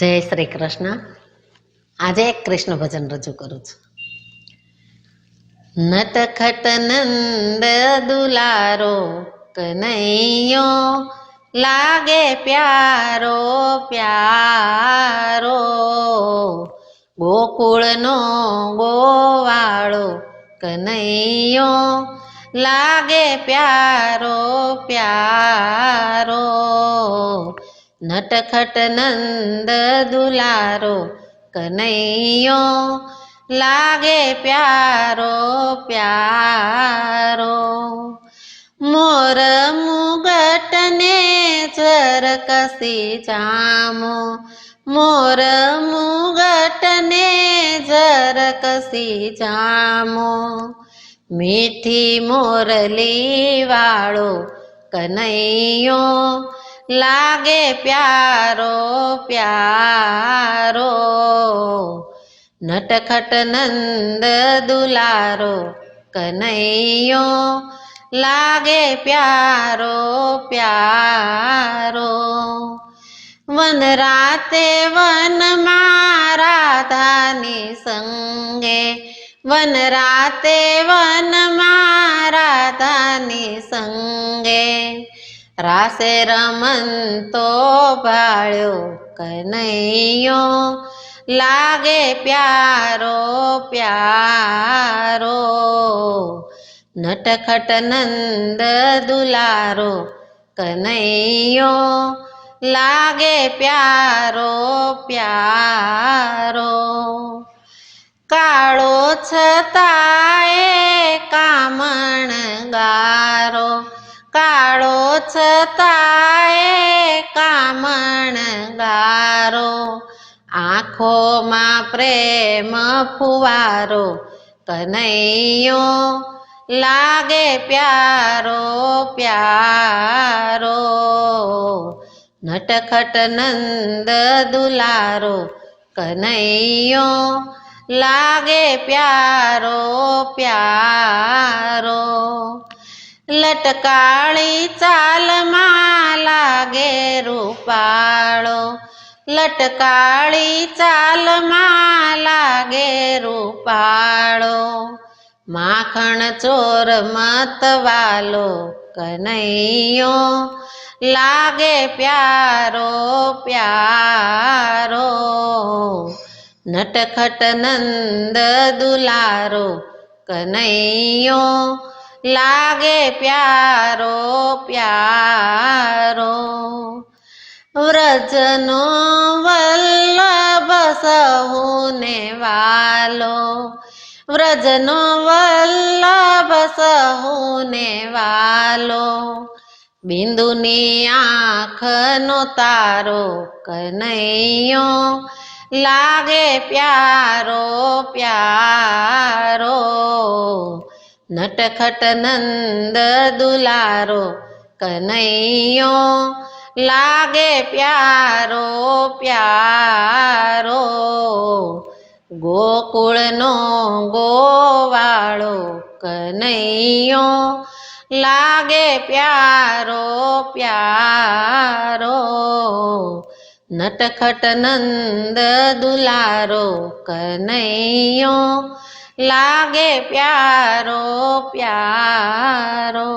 જય શ્રી કૃષ્ણ। આજે એક કૃષ્ણ ભજન રજૂ કરું છું। નટખટ નંદ દુલારો કનૈયો લાગે પ્યારો પ્યારો, ગોકુળનો ગોવાળો કનૈયો લાગે પ્યારો પ્યારો। નટખટ નંદ દુલારો કનૈયો લાગે પ્યારો પ્યારો। મોર મુગટ ને ઝરકસી જામો, મોર મુગટ ને ઝરકસી જામો, મીઠી મોરલી વાળો કનૈયો લાગે પ્યારો પ્યારો। નટખટ નંદ દુલારો કનૈયો લાગે પ્યારો પ્યારો। વનરાતે વનમાં રાધાની સંગે, વનરાતે વનમાં રાધાની સંગે, રાસે રમતો ભાળ્યો કનૈયો લાગે પ્યારો પ્યારો। નટખટ નંદ દુલારો કનૈયો લાગે પ્યારો પ્યારો। કાળો છતાંય કામણ ગારો, કાળો છતાંય કામણ ગારો, આંખોમાં પ્રેમ ફુવારો કનૈયો લાગે પ્યારો પ્યારો। નટખટ નંદ દુલારો કનૈયો લાગે પ્યારો પ્યારો। લટકાળી ચાલમાં લાગે રૂપાળો, લટકાળી ચાલમાં લાગે રૂપાળો, માખણ ચોર મતવાલો કનૈયો લાગે પ્યારો પ્યારો। નટખટ નંદ દુલારો કનૈયો લાગે પ્યારો પ્યારો। વ્રજનો વલ્લભ સહુને વાલો, વ્રજનો વલ્લભ સહુને વાલો, બિંદુની આંખનો તારો કનૈયો લાગે પ્યારો પ્યારો। નટખટ નંદ દુલારો કનૈયો લાગે પ્યારો પ્યારો, ગોકુળનો ગોવાળો કનૈયો લાગે પ્યારો પ્યારો। નટખટ નંદ દુલારો કનૈયો લાગે પ્યારો પ્યારો।